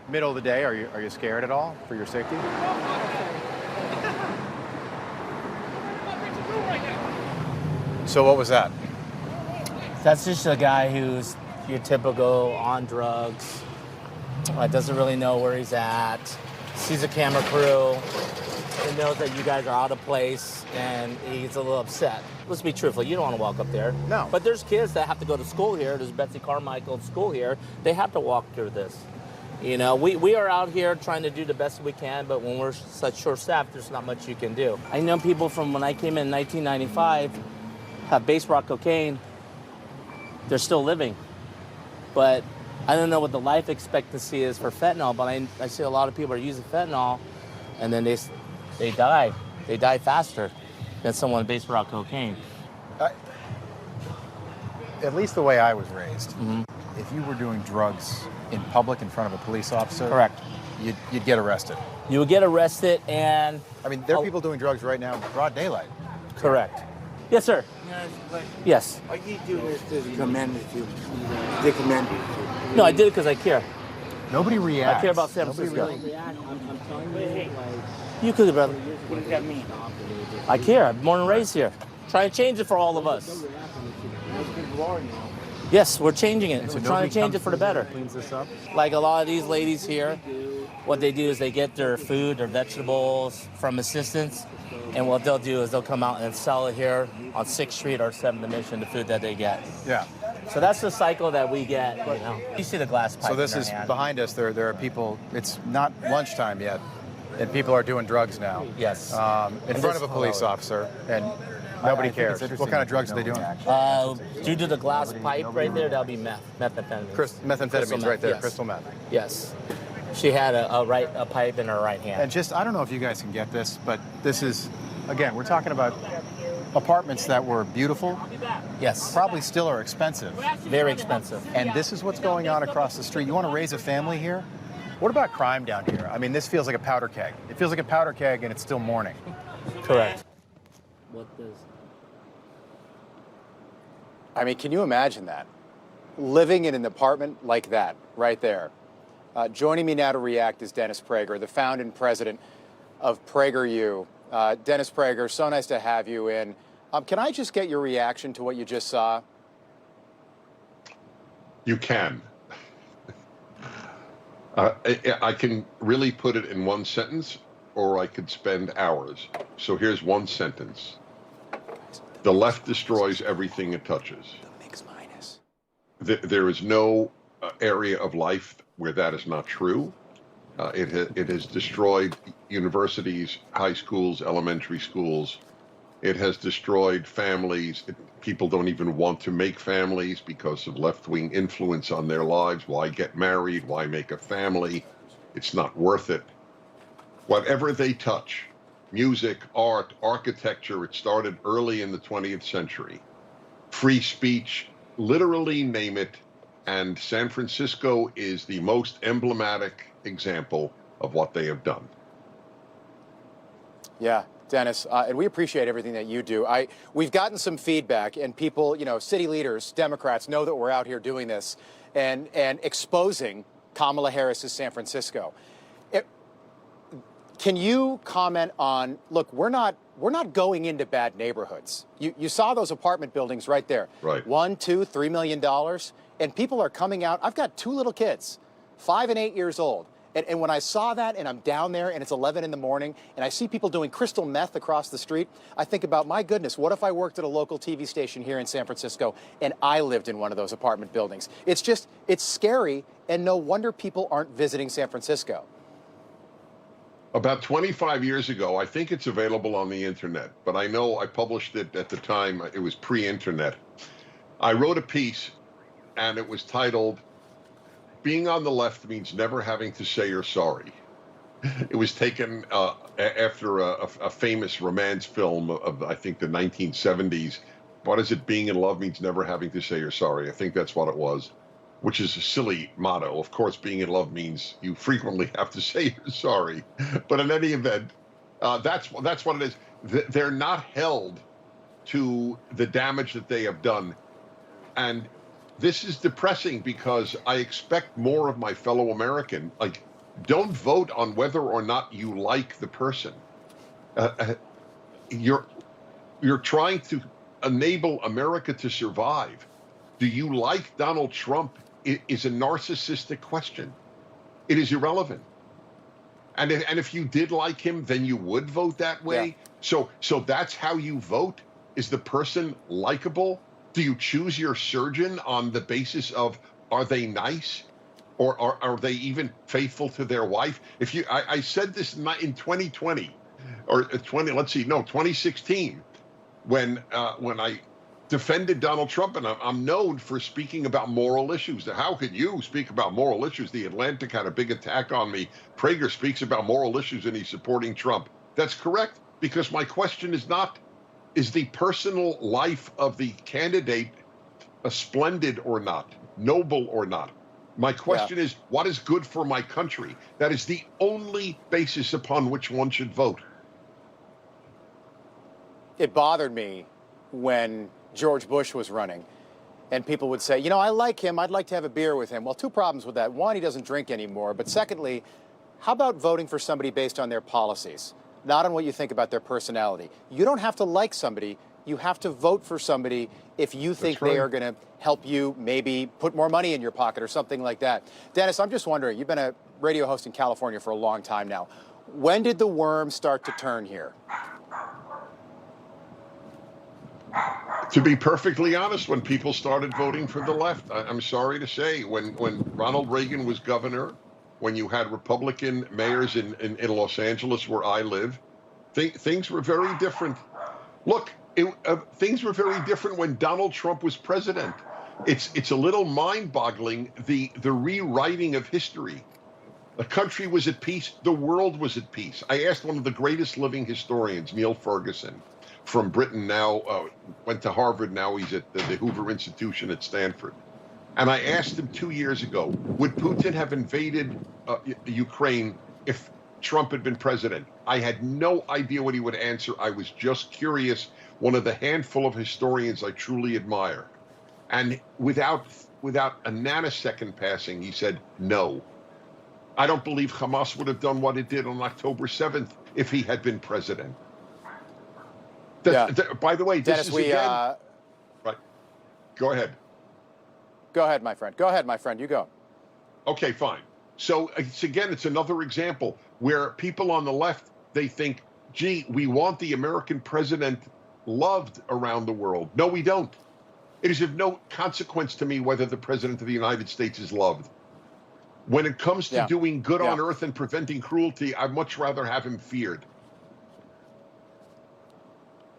middle of the day. Are you scared at all for your safety? So what was that? That's just a guy who's your typical on drugs, doesn't really know where he's at, sees a camera crew, and knows that you guys are out of place, and he's a little upset. Let's be truthful, you don't want to walk up there. No. But there's kids that have to go to school here. There's Betsy Carmichael's school here. They have to walk through this. You know, we are out here trying to do the best we can, but when we're such short-staffed, there's not much you can do. I know people from when I came in 1995 have base rock cocaine. They're still living. But I don't know what the life expectancy is for fentanyl, but I see a lot of people are using fentanyl, and then they die. They die faster than someone base rock cocaine. At least the way I was raised, if you were doing drugs in public in front of a police officer, correct, you'd get arrested. You would get arrested, and I mean, there are people doing drugs right now in broad daylight. Correct. Yes, sir. Yes. Are you doing this to the commander to the commander? No, I did it because I care. Nobody reacts. I care about San Francisco. Really... I'm telling you, you could, brother. What does that mean? I care. I'm born and raised here. Try to change it for all of us. Yes, we're changing it. So we're trying to change it for the better. Cleans this up. Like a lot of these ladies here, what they do is they get their food, their vegetables from assistants, and what they'll do is they'll come out and sell it here on 6th Street or 7th Dimension, the food that they get. Yeah. So that's the cycle that we get. You know, you see the glass pipe. So this is behind us. There are people. It's not lunchtime yet, and people are doing drugs now. Yes. In front of a police officer, and nobody cares. What kind of drugs are they doing? Due to the glass pipe right there, that'll be methamphetamine. Methamphetamines right there. Yes. Crystal meth. Yes. She had a pipe in her right hand. And just, I don't know if you guys can get this, but this is, again, we're talking about apartments that were beautiful. Yes. Probably still are expensive. Very expensive. And this is what's going on across the street. You want to raise a family here? What about crime down here? I mean, this feels like a powder keg. It feels like a powder keg, and it's still morning. Correct. What does... I mean, can you imagine that? Living in an apartment like that, right there. Joining me now to react is Dennis Prager, the founder and president of PragerU. Dennis Prager, so nice to have you in. Can I just get your reaction to what you just saw? You can. I can really put it in one sentence, or I could spend hours. So here's one sentence. The left destroys everything it touches. The mix minus. There is no area of life where that is not true. It has destroyed universities, high schools, elementary schools. It has destroyed families. People don't even want to make families because of left-wing influence on their lives. Why get married? Why make a family? It's not worth it. Whatever they touch, music, art, architecture, it started early in the 20th century. Free speech, literally name it. And San Francisco is the most emblematic example of what they have done. Yeah, Dennis, and we appreciate everything that you do. We've gotten some feedback, and people, you know, city leaders, Democrats, know that we're out here doing this and exposing Kamala Harris's San Francisco. Can you comment on, look, we're not going into bad neighborhoods. You saw those apartment buildings right there. Right. $1, $2, $3 million. And people are coming out. I've got 2 little kids, 5 and 8 years old. And when I saw that and I'm down there and it's 11 in the morning and I see people doing crystal meth across the street, I think about, my goodness, what if I worked at a local TV station here in San Francisco and I lived in one of those apartment buildings? It's scary, and no wonder people aren't visiting San Francisco. About 25 years ago, I think it's available on the internet, but I know I published it at the time. It was pre-internet. I wrote a piece, and it was titled, "Being on the Left Means Never Having to Say You're Sorry." It was taken after a famous romance film of, I think, the 1970s. What is it? Being in love means never having to say you're sorry. I think that's what it was, which is a silly motto. Of course, being in love means you frequently have to say you're sorry. But in any event, that's what it is. They're not held to the damage that they have done. And this is depressing because I expect more of my fellow American. Like, Don't vote on whether or not you like the person. You're trying to enable America to survive. Do you like Donald Trump? It is a narcissistic question. It is irrelevant. And if you did like him, then you would vote that way. Yeah. So that's how you vote? Is the person likable? Do you choose your surgeon on the basis of, are they nice? Or are they even faithful to their wife? I said this in 2020 or 2016, when I defended Donald Trump, and I'm known for speaking about moral issues. How could you speak about moral issues? The Atlantic had a big attack on me. Prager speaks about moral issues and he's supporting Trump. That's correct, because my question is not, is the personal life of the candidate splendid or not, noble or not? My question is, what is good for my country? That is the only basis upon which one should vote. It bothered me when George Bush was running and people would say, you know, I like him, I'd like to have a beer with him. Well, two problems with that. One, he doesn't drink anymore. But secondly, how about voting for somebody based on their policies, not on what you think about their personality? You don't have to like somebody. You have to vote for somebody if you think they are going to help you maybe put more money in your pocket or something like that. Dennis, I'm just wondering, you've been a radio host in California for a long time now. When did the worm start to turn here? To be perfectly honest, when people started voting for the left, I'm sorry to say, when Ronald Reagan was governor, when you had Republican mayors in Los Angeles, where I live, things were very different. Look, things were very different when Donald Trump was president. It's a little mind-boggling, the rewriting of history. The country was at peace. The world was at peace. I asked one of the greatest living historians, Neil Ferguson, from Britain, now went to Harvard. Now he's at the Hoover Institution at Stanford. And I asked him 2 years ago, would Putin have invaded Ukraine if Trump had been president? I had no idea what he would answer. I was just curious. One of the handful of historians I truly admire. And without a nanosecond passing, he said, no. I don't believe Hamas would have done what it did on October 7th if he had been president. By the way, Dennis, right. Go ahead. Go ahead, my friend. Go ahead, my friend. You go. Okay, fine. So it's another example where people on the left, they think, gee, we want the American president loved around the world. No, we don't. It is of no consequence to me whether the president of the United States is loved. When it comes to doing good on earth and preventing cruelty, I'd much rather have him feared.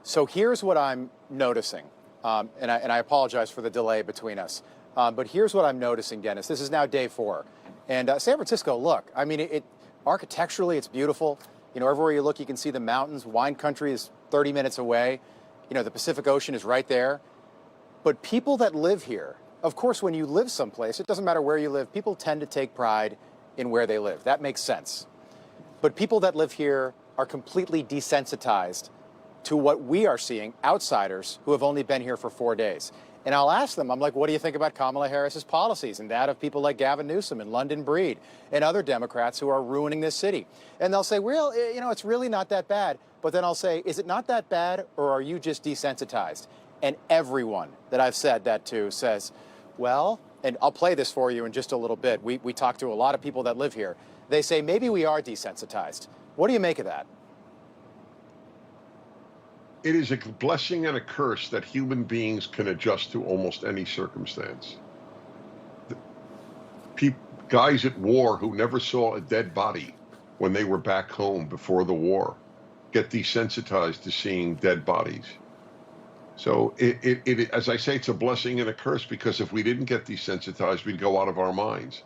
So here's what I'm noticing, and I apologize for the delay between us, but here's what I'm noticing, Dennis. This is now day 4, and San Francisco, look, I mean, architecturally, it's beautiful. You know, everywhere you look, you can see the mountains. Wine country is 30 minutes away. You know, the Pacific Ocean is right there. But people that live here, of course, when you live someplace, it doesn't matter where you live, people tend to take pride in where they live. That makes sense. But people that live here are completely desensitized to what we are seeing, outsiders who have only been here for 4 days. And I'll ask them, I'm like, what do you think about Kamala Harris's policies and that of people like Gavin Newsom and London Breed and other Democrats who are ruining this city? And they'll say, well, you know, it's really not that bad. But then I'll say, is it not that bad, or are you just desensitized? And everyone that I've said that to says, well, and I'll play this for you in just a little bit. We talk to a lot of people that live here. They say, maybe we are desensitized. What do you make of that? It is a blessing and a curse that human beings can adjust to almost any circumstance. Guys at war who never saw a dead body when they were back home before the war get desensitized to seeing dead bodies. So as I say, it's a blessing and a curse, because if we didn't get desensitized, we'd go out of our minds.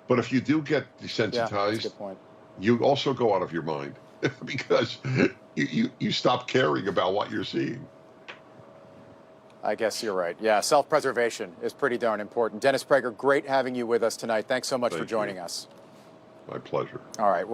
But if you do get desensitized, that's a good point. You also go out of your mind because you stop caring about what you're seeing. I guess you're right. Yeah, self-preservation is pretty darn important. Dennis Prager, great having you with us tonight. Thanks so much for joining us. My pleasure. All right.